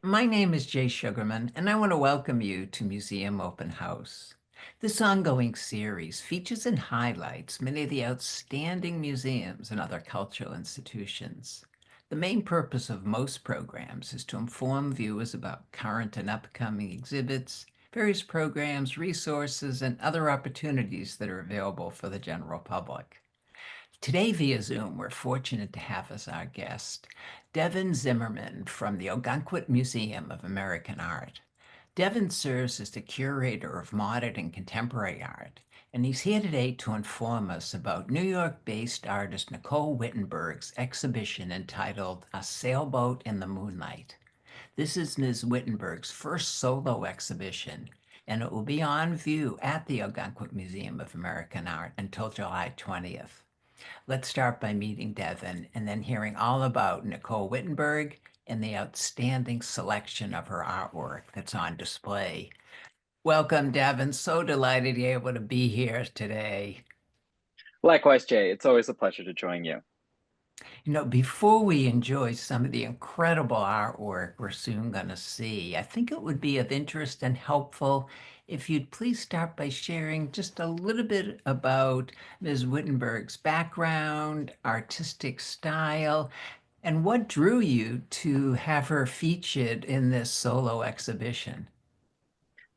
My name is Jay Sugarman, and I want to welcome you to Museum Open House. This ongoing series features and highlights many of the outstanding museums and other cultural institutions. The main purpose of most programs is to inform viewers about current and upcoming exhibits, various programs, resources, and other opportunities that are available for the general public. Today, via Zoom, we're fortunate to have as our guest Devon Zimmerman from the Ogunquit Museum of American Art. Devon serves as the curator of modern and contemporary art, and he's here today to inform us about New York-based artist Nicole Wittenberg's exhibition entitled A Sailboat in the Moonlight. This is Ms. Wittenberg's first solo exhibition, and it will be on view at the Ogunquit Museum of American Art until July 20th. Let's start by meeting Devon and then hearing all about Nicole Wittenberg and the outstanding selection of her artwork that's on display. Welcome, Devon. So delighted you're able to be here today. Likewise, Jay. It's always a pleasure to join you. Before we enjoy some of the incredible artwork we're soon going to see, I think it would be of interest and helpful if you'd please start by sharing just a little bit about Ms. Wittenberg's background, artistic style, and what drew you to have her featured in this solo exhibition.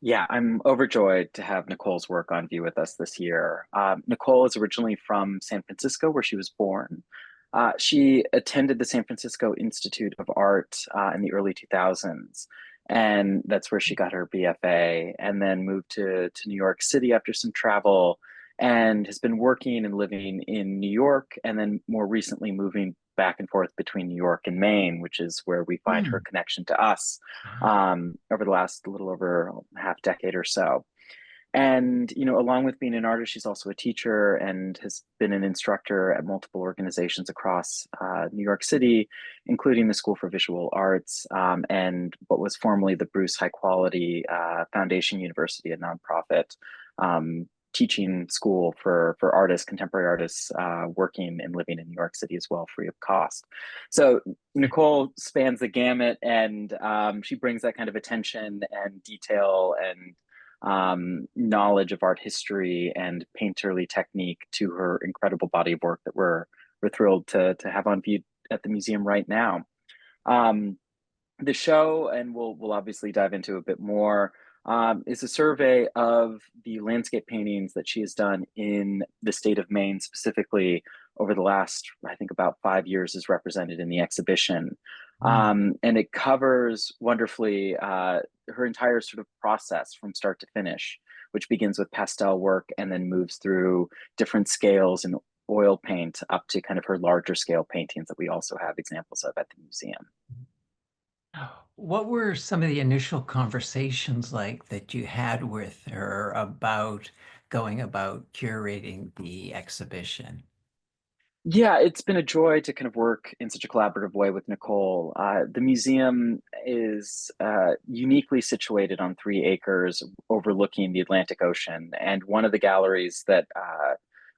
Yeah, I'm overjoyed to have Nicole's work on view with us this year. Nicole is originally from San Francisco, where she was born. She attended the San Francisco Institute of Art in the early 2000s, and that's where she got her BFA, and then moved to New York City after some travel, and has been working and living in New York, and then more recently moving back and forth between New York and Maine, which is where we find her Hmm. connection to us over the last little over half decade or so. And, along with being an artist, she's also a teacher and has been an instructor at multiple organizations across New York City, including the School for Visual Arts and what was formerly the Bruce High Quality Foundation University, a nonprofit teaching school for artists, contemporary artists working and living in New York City as well, free of cost. So Nicole spans the gamut, and she brings that kind of attention and detail and knowledge of art history and painterly technique to her incredible body of work that we're thrilled to have on view at the museum right now. Um, the show, and we'll obviously dive into a bit more, is a survey of the landscape paintings that she has done in the state of Maine, specifically over the last, I think, about 5 years, is represented in the exhibition. And it covers wonderfully her entire sort of process from start to finish, which begins with pastel work and then moves through different scales and oil paint up to kind of her larger scale paintings that we also have examples of at the museum. What were some of the initial conversations like that you had with her about going about curating the exhibition? Yeah, it's been a joy to kind of work in such a collaborative way with Nicole. The museum is uniquely situated on 3 acres overlooking the Atlantic Ocean. And one of the galleries that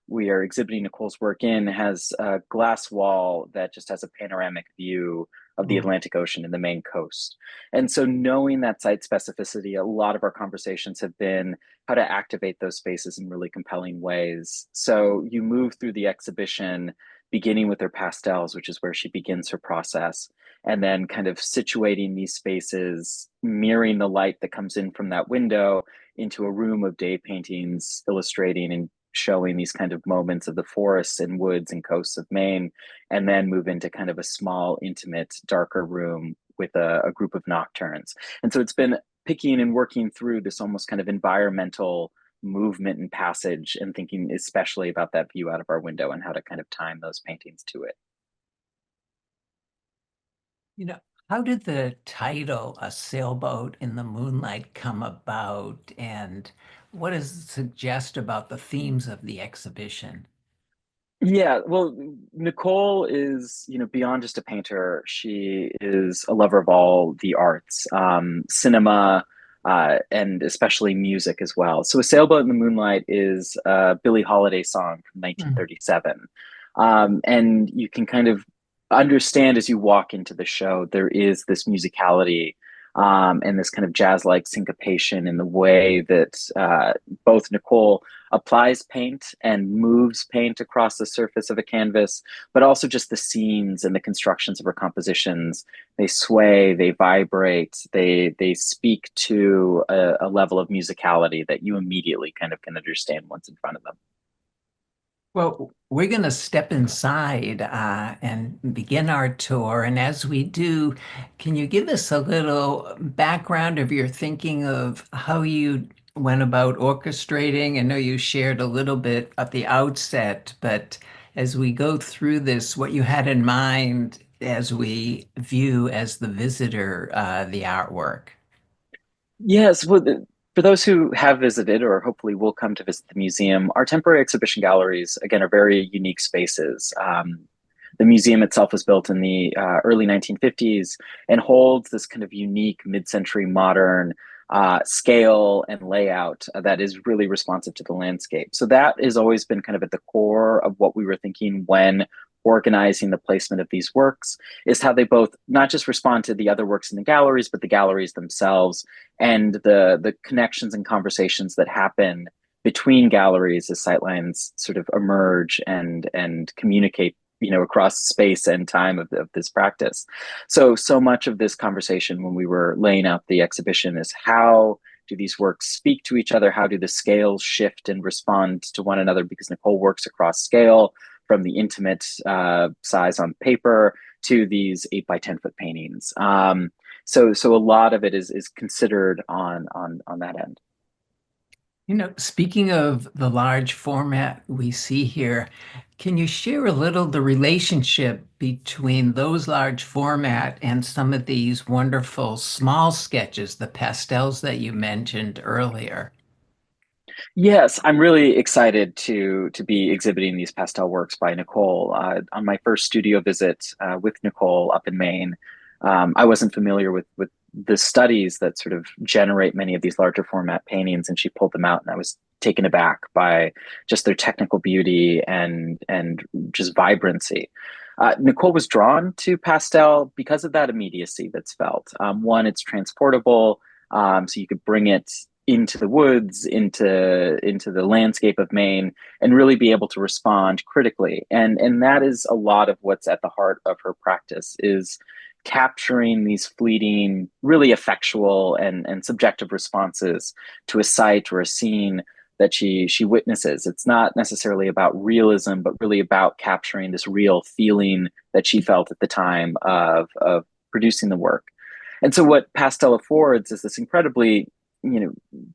we are exhibiting Nicole's work in has a glass wall that just has a panoramic view of the Mm. Atlantic Ocean and the Maine coast. And so, knowing that site specificity, a lot of our conversations have been how to activate those spaces in really compelling ways. So, you move through the exhibition beginning with her pastels, which is where she begins her process, and then kind of situating these spaces, mirroring the light that comes in from that window into a room of day paintings, illustrating and showing these kind of moments of the forests and woods and coasts of Maine, and then move into kind of a small, intimate, darker room with a group of nocturnes. And so it's been picking and working through this almost kind of environmental movement and passage, and thinking especially about that view out of our window and how to kind of time those paintings to it. You know, how did the title A Sailboat in the Moonlight come about? And what does it suggest about the themes of the exhibition? Yeah, well, Nicole is, beyond just a painter. She is a lover of all the arts, cinema, and especially music as well. So, A Sailboat in the Moonlight is a Billie Holiday song from Hmm. 1937. And you can kind of understand as you walk into the show, there is this musicality, and this kind of jazz-like syncopation in the way that both Nicole applies paint and moves paint across the surface of a canvas, but also just the scenes and the constructions of her compositions. They sway, they vibrate, they speak to a level of musicality that you immediately kind of can understand once in front of them. Well, we're going to step inside and begin our tour. And as we do, can you give us a little background of your thinking of how you went about orchestrating? I know you shared a little bit at the outset, but as we go through this, what you had in mind as we view as the visitor the artwork. Yes, well, for those who have visited or hopefully will come to visit the museum, our temporary exhibition galleries, again, are very unique spaces. The museum itself was built in the early 1950s and holds this kind of unique mid-century modern scale and layout that is really responsive to the landscape. So that has always been kind of at the core of what we were thinking when organizing the placement of these works, is how they both not just respond to the other works in the galleries, but the galleries themselves and the connections and conversations that happen between galleries as sightlines sort of emerge and communicate, across space and time of this practice. So much of this conversation when we were laying out the exhibition is how do these works speak to each other? How do the scales shift and respond to one another? Because Nicole works across scale from the intimate size on paper to these 8 by 10 foot paintings. So a lot of it is considered on that end. Speaking of the large format we see here, can you share a little the relationship between those large format and some of these wonderful small sketches, the pastels that you mentioned earlier? Yes, I'm really excited to be exhibiting these pastel works by Nicole. On my first studio visit with Nicole up in Maine, I wasn't familiar with the studies that sort of generate many of these larger format paintings, and she pulled them out, and I was taken aback by just their technical beauty and just vibrancy. Nicole was drawn to pastel because of that immediacy that's felt. One, it's transportable, so you could bring it into the woods, into the landscape of Maine, and really be able to respond critically. And that is a lot of what's at the heart of her practice is capturing these fleeting, really effectual and subjective responses to a sight or a scene that she witnesses. It's not necessarily about realism, but really about capturing this real feeling that she felt at the time of producing the work. And so what pastel affords is this incredibly, you know,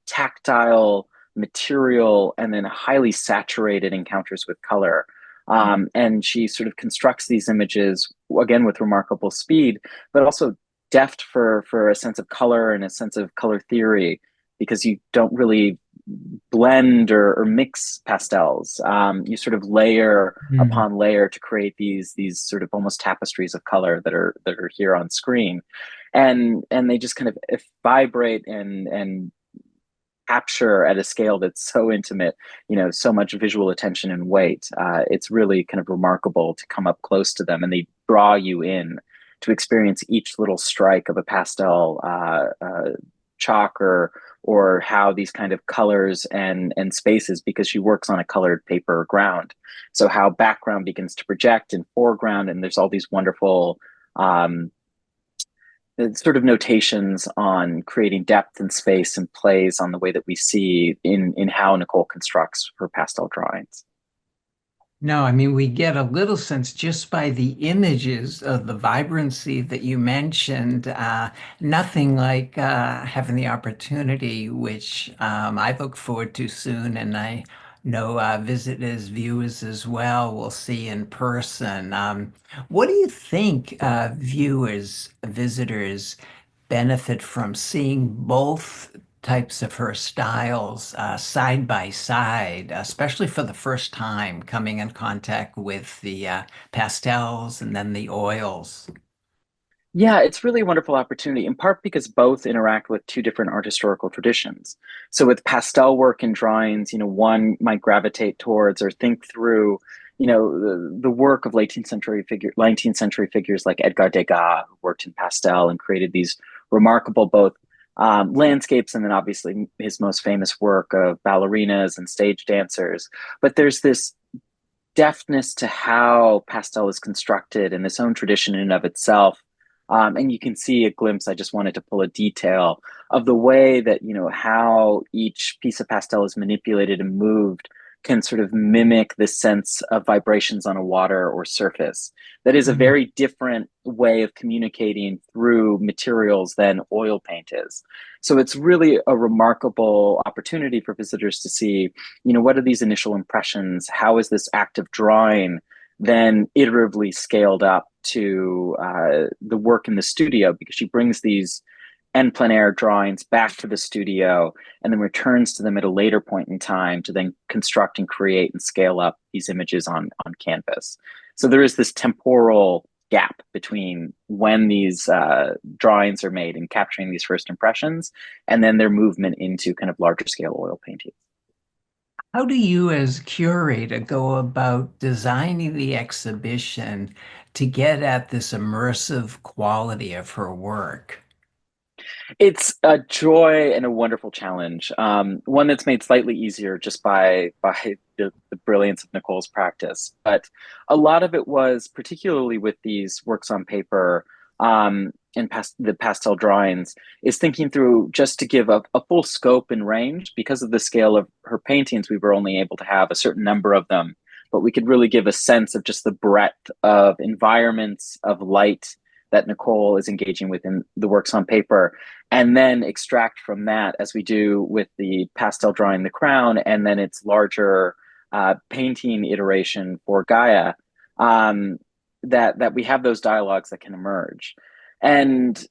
tactile material and then highly saturated encounters with color. And she sort of constructs these images again with remarkable speed, but also deft for a sense of color and a sense of color theory, because you don't really blend or mix pastels. You sort of layer Hmm. upon layer to create these sort of almost tapestries of color that are here on screen, and they just kind of vibrate and capture at a scale that's so intimate, so much visual attention and weight. It's really kind of remarkable to come up close to them, and they draw you in to experience each little strike of a pastel chalk or how these kind of colors and spaces, because she works on a colored paper ground. So how background begins to project in foreground, and there's all these wonderful um, sort of notations on creating depth and space and plays on the way that we see in how Nicole constructs her pastel drawings. No, I mean, we get a little sense just by the images of the vibrancy that you mentioned. Nothing like having the opportunity, which I look forward to soon, and I know visitors, viewers as well will see in person. What do you think viewers, visitors benefit from seeing both types of her styles side by side, especially for the first time coming in contact with the pastels and then the oils. Yeah, it's really a wonderful opportunity, in part because both interact with two different art historical traditions. So with pastel work and drawings, one might gravitate towards or think through, the work of 19th century figures like Edgar Degas, who worked in pastel and created these remarkable both landscapes and then obviously his most famous work of ballerinas and stage dancers. But there's this deftness to how pastel is constructed and its own tradition in and of itself. And you can see a glimpse. I just wanted to pull a detail of the way that, how each piece of pastel is manipulated and moved can sort of mimic the sense of vibrations on a water or surface. That is a Mm. very different way of communicating through materials than oil paint is. So it's really a remarkable opportunity for visitors to see, what are these initial impressions? How is this act of drawing then iteratively scaled up to the work in the studio? Because she brings these en plein air drawings back to the studio and then returns to them at a later point in time to then construct and create and scale up these images on canvas. So there is this temporal gap between when these drawings are made and capturing these first impressions and then their movement into kind of larger scale oil painting. How do you, as curator, go about designing the exhibition to get at this immersive quality of her work? It's a joy and a wonderful challenge. One that's made slightly easier just by the brilliance of Nicole's practice. But a lot of it was, particularly with these works on paper and the pastel drawings, is thinking through just to give a full scope and range. Because of the scale of her paintings, we were only able to have a certain number of them, but we could really give a sense of just the breadth of environments of light that Nicole is engaging with in the works on paper, and then extract from that, as we do with the pastel drawing the crown, and then its larger painting iteration for Gaia, that we have those dialogues that can emerge. And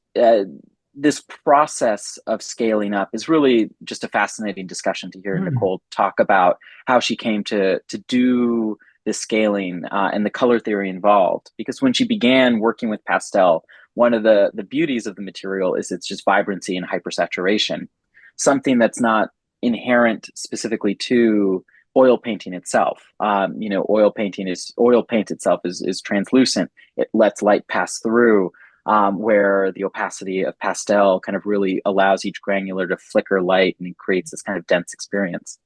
this process of scaling up is really just a fascinating discussion to hear Hmm. Nicole talk about how she came to do this scaling and the color theory involved. Because when she began working with pastel, one of the beauties of the material is its just vibrancy and hypersaturation, something that's not inherent specifically to oil painting itself. Oil paint itself is translucent. It lets light pass through, where the opacity of pastel kind of really allows each granular to flicker light and creates this kind of dense experience.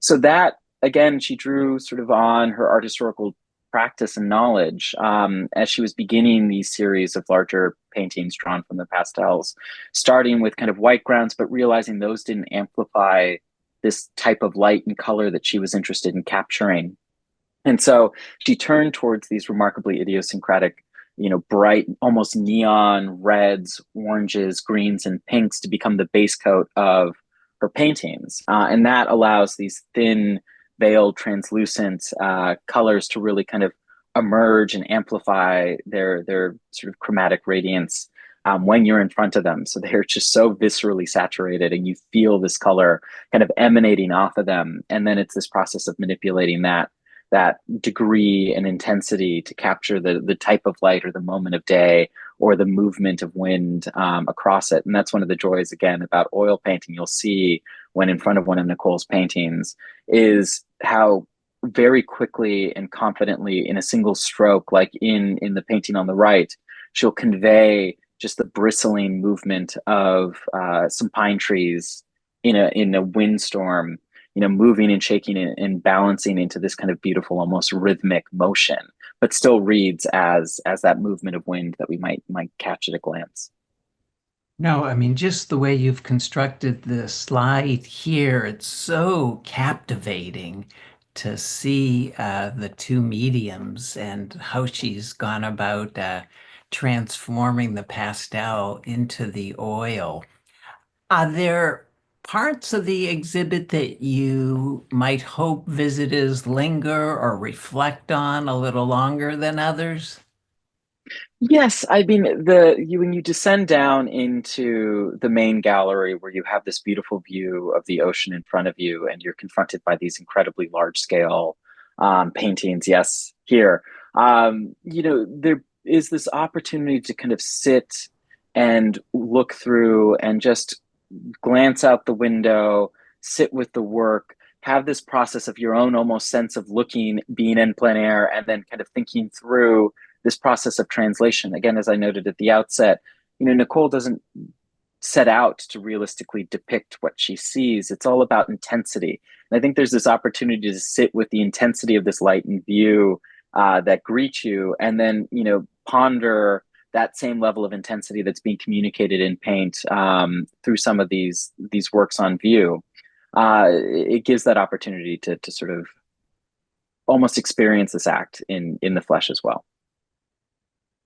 So that, again, she drew sort of on her art historical practice and knowledge as she was beginning these series of larger paintings drawn from the pastels, starting with kind of white grounds, but realizing those didn't amplify this type of light and color that she was interested in capturing. And so she turned towards these remarkably idiosyncratic, bright, almost neon reds, oranges, greens, and pinks to become the base coat of her paintings. And that allows these thin, veiled, translucent colors to really kind of emerge and amplify their sort of chromatic radiance when you're in front of them. So they're just so viscerally saturated, and you feel this color kind of emanating off of them. And then it's this process of manipulating that degree and intensity to capture the type of light or the moment of day or the movement of wind across it. And that's one of the joys, again, about oil painting. You'll see when in front of one of Nicole's paintings is how very quickly and confidently in a single stroke, like in the painting on the right, she'll convey just the bristling movement of some pine trees in a windstorm, moving and shaking and balancing into this kind of beautiful, almost rhythmic motion, but still reads as that movement of wind that we might catch at a glance. No, I mean, just the way you've constructed the slide here, it's so captivating to see the two mediums and how she's gone about transforming the pastel into the oil. Are there parts of the exhibit that you might hope visitors linger or reflect on a little longer than others? Yes, I mean the you when you descend down into the main gallery where you have this beautiful view of the ocean in front of you, and you're confronted by these incredibly large scale paintings. Yes, here, there is this opportunity to kind of sit and look through and just glance out the window, sit with the work, have this process of your own almost sense of looking, being in plein air, and then kind of thinking through this process of translation. Again, as I noted at the outset, Nicole doesn't set out to realistically depict what she sees. It's all about intensity. And I think there's this opportunity to sit with the intensity of this light and view that greets you, and then, ponder that same level of intensity that's being communicated in paint through some of these works on view. It gives that opportunity to sort of almost experience this act in the flesh as well.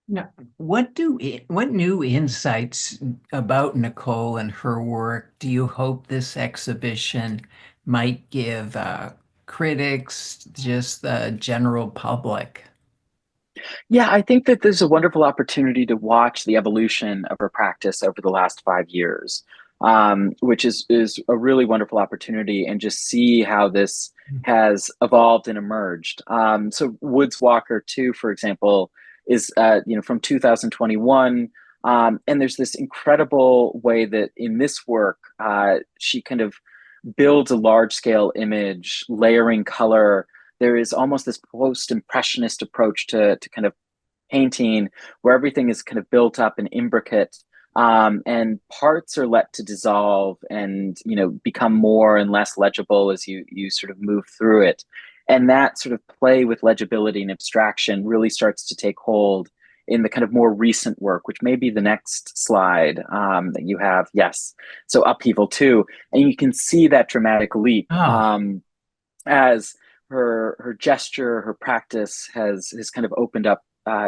Now, what new insights about Nicole and her work do you hope this exhibition might give critics, just the general public? Yeah, I think that there's a wonderful opportunity to watch the evolution of her practice over the last 5 years, which is a really wonderful opportunity, and just see how this has evolved and emerged. So Woods Walker 2, for example, is from 2021. And there's this incredible way that in this work, she kind of builds a large scale image, layering color. There is almost this post impressionist approach to kind of painting, where everything is kind of built up and imbricate, and parts are let to dissolve and become more and less legible as you sort of move through it. And that sort of play with legibility and abstraction really starts to take hold in the kind of more recent work, which may be the next slide that you have. Yes, so Upheaval 2, and you can see that dramatic leap Oh, as her gesture, her practice has kind of opened up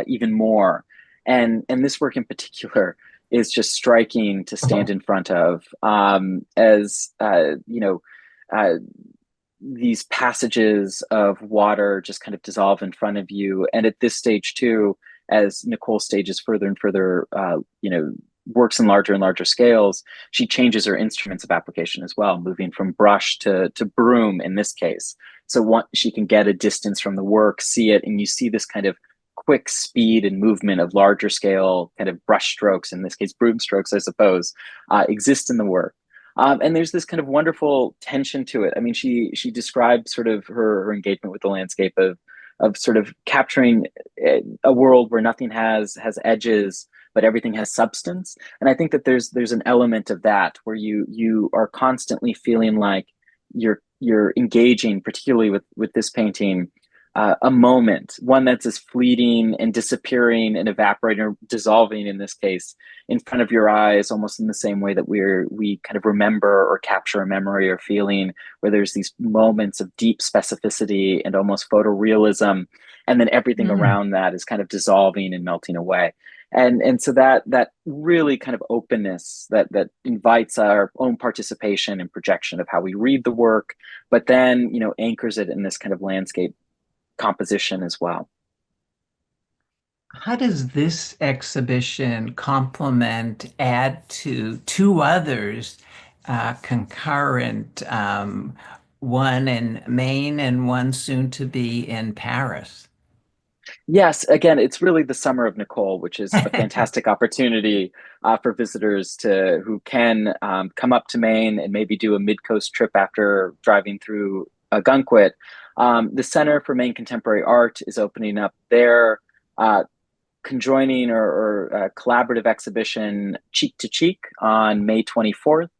even more. And this work in particular is just striking to stand in front of, as uh, these passages of water just kind of dissolve in front of you. And at this stage too, as Nicole stages further and further, works in larger and larger scales, she changes her instruments of application as well, moving from brush to broom in this case. So she can get a distance from the work, see it, and you see this kind of quick speed and movement of larger scale kind of brush strokes, in this case broom strokes, I suppose, exist in the work. And there's this kind of wonderful tension to it. I mean, she described sort of her engagement with the landscape of sort of capturing a world where nothing has edges, but everything has substance. And I think that there's an element of that where you are constantly feeling like you're engaging, particularly with this painting, a moment, one that's as fleeting and disappearing and evaporating or dissolving in this case in front of your eyes, almost in the same way that we kind of remember or capture a memory or feeling, where there's these moments of deep specificity and almost photorealism, and then everything mm. around that is kind of dissolving and melting away. And so that really kind of openness that invites our own participation and projection of how we read the work, but then anchors it in this kind of landscape composition as well. How does this exhibition complement, add to two others, concurrent, one in Maine and one soon to be in Paris? Yes, again, it's really the summer of Nicole, which is a fantastic opportunity for visitors to who can come up to Maine and maybe do a mid-coast trip after driving through Ogunquit. The Center for Maine Contemporary Art is opening up their conjoining or collaborative exhibition Cheek to Cheek on May 24th.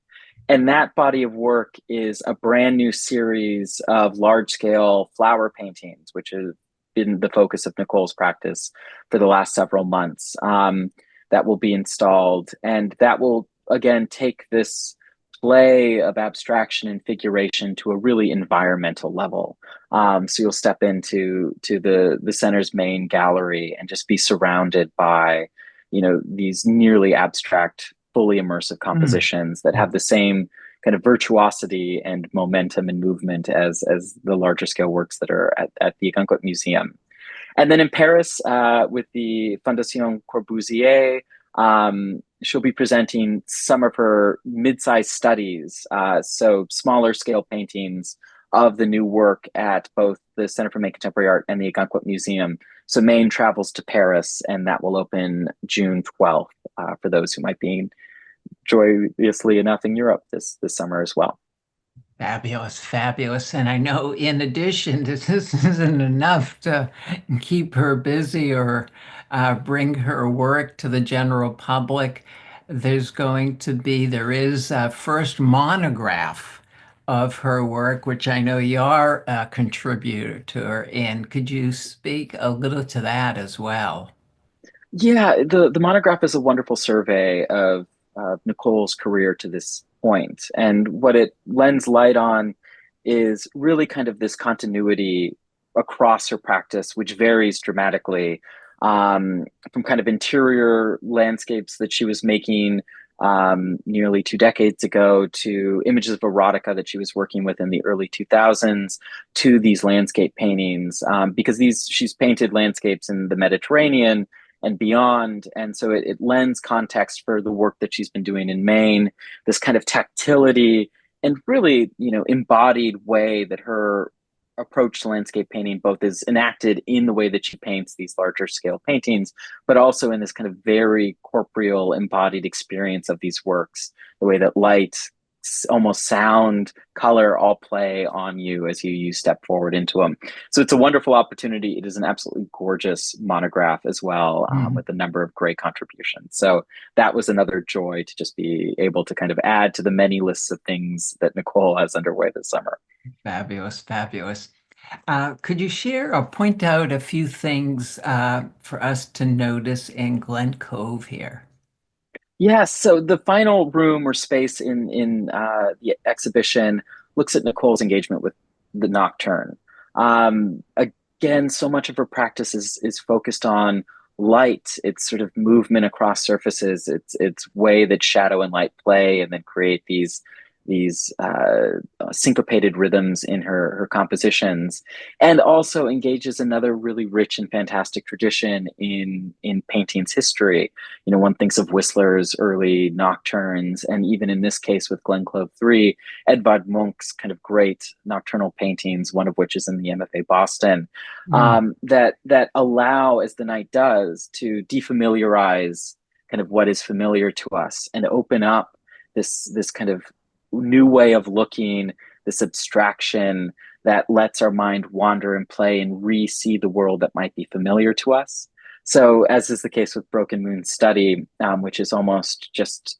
And that body of work is a brand new series of large scale flower paintings, which has been the focus of Nicole's practice for the last several months. That will be installed. And that will, again, take this play of abstraction and figuration to a really environmental level. So you'll step into the center's main gallery and just be surrounded by, these nearly abstract, fully immersive Mm. compositions that have the same kind of virtuosity and momentum and movement as the larger scale works that are at the Ogunquit Museum. And then in Paris, with the Fondation Corbusier, she'll be presenting some of her mid-sized studies, so smaller scale paintings of the new work at both the Center for Maine Contemporary Art and the Ogunquit Museum. So Maine travels to Paris, and that will open June 12th for those who might be joyously enough in Europe this summer as well. Fabulous, fabulous. And I know in addition, this isn't enough to keep her busy or bring her work to the general public. There is a first monograph of her work, which I know you're a contributor to. And could you speak a little to that as well? Yeah, the monograph is a wonderful survey of Nicole's career to this point. And what it lends light on is really kind of this continuity across her practice, which varies dramatically from kind of interior landscapes that she was making nearly 2 decades ago to images of erotica that she was working with in the early 2000s to these landscape paintings, because she's painted landscapes in the Mediterranean and beyond. And so it lends context for the work that she's been doing in Maine, this kind of tactility and really, embodied way that her approach to landscape painting both is enacted in the way that she paints these larger scale paintings, but also in this kind of very corporeal embodied experience of these works, the way that light, almost sound, color all play on you as you step forward into them. So it's a wonderful opportunity. It is an absolutely gorgeous monograph as well, with a number of great contributions. So that was another joy to just be able to kind of add to the many lists of things that Nicole has underway this summer. Fabulous, fabulous. Could you share or point out a few things for us to notice in Glen Cove here? Yes, so the final room or space in the exhibition looks at Nicole's engagement with the nocturne. Again, so much of her practice is focused on light, its sort of movement across surfaces, its way that shadow and light play, and then create these syncopated rhythms in her compositions, and also engages another really rich and fantastic tradition in painting's history. One thinks of Whistler's early nocturnes, and even in this case with Glen Clove 3, Edvard Munch's kind of great nocturnal paintings, one of which is in the MFA Boston, Mm. that allow, as the night does, to defamiliarize kind of what is familiar to us and open up this kind of new way of looking, this abstraction that lets our mind wander and play and re-see the world that might be familiar to us. So, as is the case with Broken Moon Study, which is almost just,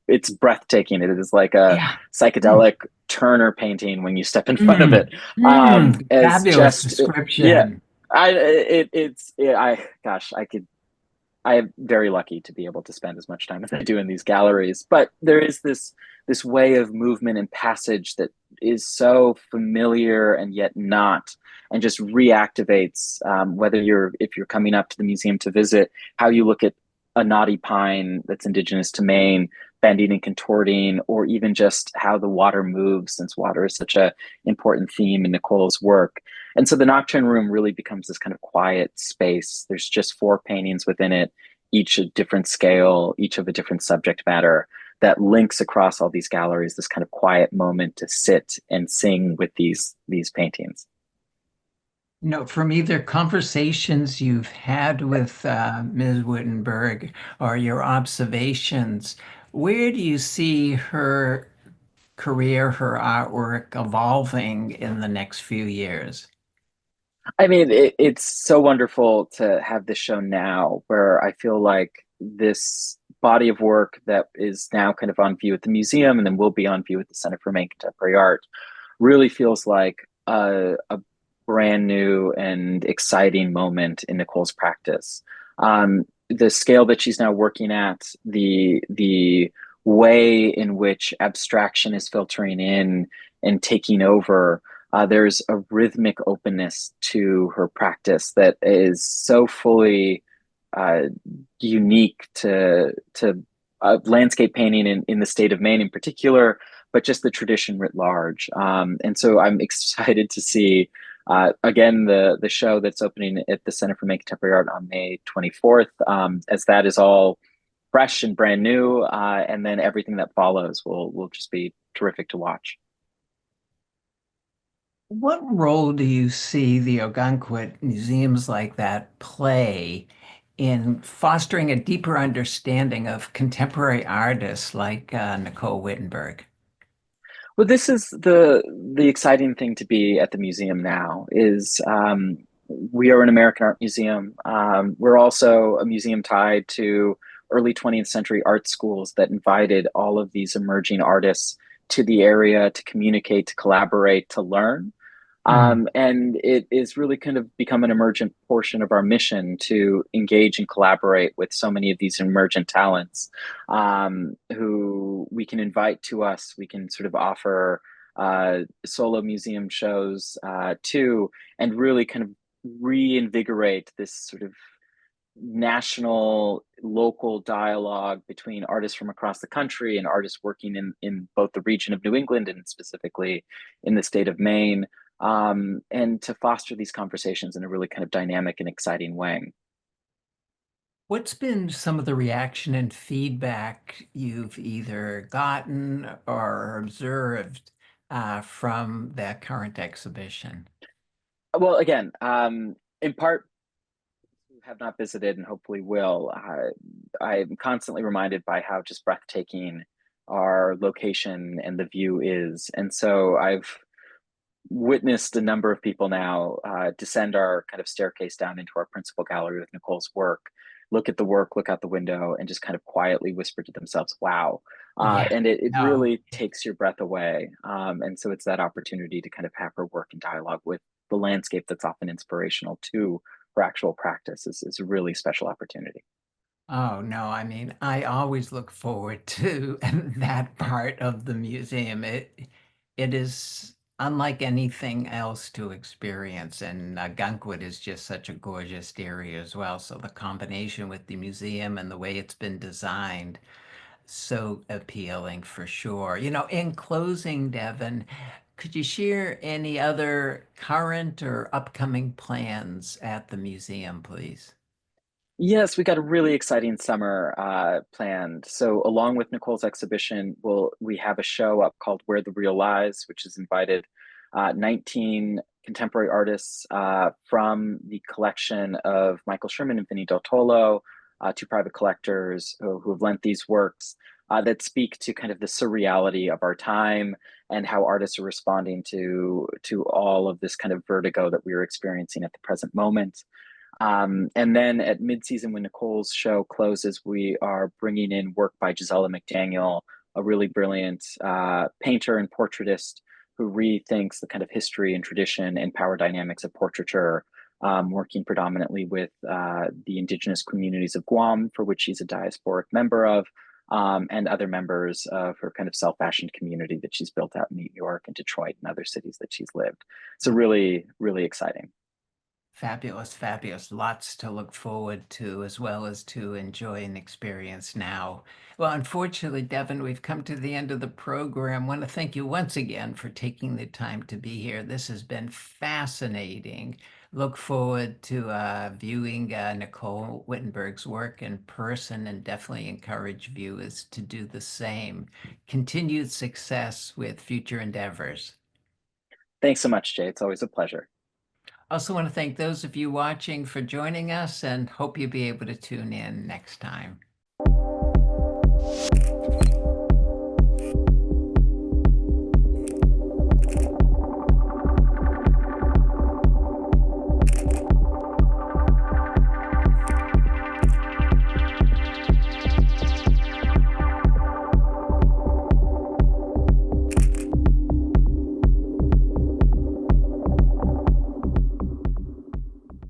it's breathtaking. It is like a Yeah. Mm. psychedelic Turner painting when you step in front of Mm. it. As Fabulous just, yeah, description. gosh, I am very lucky to be able to spend as much time as I do in these galleries. But there is this way of movement and passage that is so familiar and yet not, and just reactivates, whether if you're coming up to the museum to visit, how you look at a knotty pine that's indigenous to Maine, bending and contorting, or even just how the water moves, since water is such a important theme in Nicole's work. And so the Nocturne Room really becomes this kind of quiet space. There's just 4 paintings within it, each a different scale, each of a different subject matter, that links across all these galleries, this kind of quiet moment to sit and sing with these paintings. From either conversations you've had with Ms. Wittenberg or your observations, where do you see her career, her artwork evolving in the next few years? I mean, it's so wonderful to have this show now, where I feel like this body of work that is now kind of on view at the museum and then will be on view at the Center for Maine Contemporary Art really feels like a brand new and exciting moment in Nicole's practice. The scale that she's now working at, the way in which abstraction is filtering in and taking over, there's a rhythmic openness to her practice that is so fully uh, unique to landscape painting in the state of Maine in particular, but just the tradition writ large. And so I'm excited to see Again, the show that's opening at the Center for Making Contemporary Art on May 24th, as that is all fresh and brand new, and then everything that follows will just be terrific to watch. What role do you see the Ogunquit museums like that play in fostering a deeper understanding of contemporary artists like Nicole Wittenberg? Well, this is the exciting thing to be at the museum now is we are an American art museum. We're also a museum tied to early 20th century art schools that invited all of these emerging artists to the area to communicate, to collaborate, to learn. Mm. And it is really kind of become an emergent portion of our mission to engage and collaborate with so many of these emergent talents who we can invite to us. We can sort of offer solo museum shows too, and really kind of reinvigorate this sort of national local dialogue between artists from across the country and artists working in both the region of New England and specifically in the state of Maine, and to foster these conversations in a really kind of dynamic and exciting way. What's been some of the reaction and feedback you've either gotten or observed from that current exhibition? Well, again, in part, who have not visited and hopefully will, I'm constantly reminded by how just breathtaking our location and the view is. And so I've witnessed a number of people now descend our kind of staircase down into our principal gallery with Nicole's work, look at the work, look out the window, and just kind of quietly whisper to themselves, wow. Yeah, And it no. really takes your breath away. And so it's that opportunity to kind of have her work in dialogue with the landscape that's often inspirational to her actual practice is a really special opportunity. Oh, no, I mean, I always look forward to that part of the museum. It is unlike anything else to experience, and Gunkwit is just such a gorgeous area as well. So the combination with the museum and the way it's been designed, so appealing for sure. In closing, Devon, could you share any other current or upcoming plans at the museum, please? Yes, we got a really exciting summer planned. So, along with Nicole's exhibition, we have a show up called "Where the Real Lies," which has invited 19 contemporary artists from the collection of Michael Sherman and Vinnie Del Tolo, two private collectors who have lent these works that speak to kind of the surreality of our time and how artists are responding to all of this kind of vertigo that we are experiencing at the present moment. And then at mid-season, when Nicole's show closes, we are bringing in work by Gisela McDaniel, a really brilliant painter and portraitist who rethinks the kind of history and tradition and power dynamics of portraiture, working predominantly with the indigenous communities of Guam, for which she's a diasporic member of, and other members of her kind of self-fashioned community that she's built out in New York and Detroit and other cities that she's lived. So really, really exciting. Fabulous, fabulous. Lots to look forward to as well as to enjoy and experience now. Well, unfortunately, Devin, we've come to the end of the program. I want to thank you once again for taking the time to be here. This has been fascinating. Look forward to viewing Nicole Wittenberg's work in person and definitely encourage viewers to do the same. Continued success with future endeavors. Thanks so much, Jay. It's always a pleasure. Also want to thank those of you watching for joining us and hope you'll be able to tune in next time.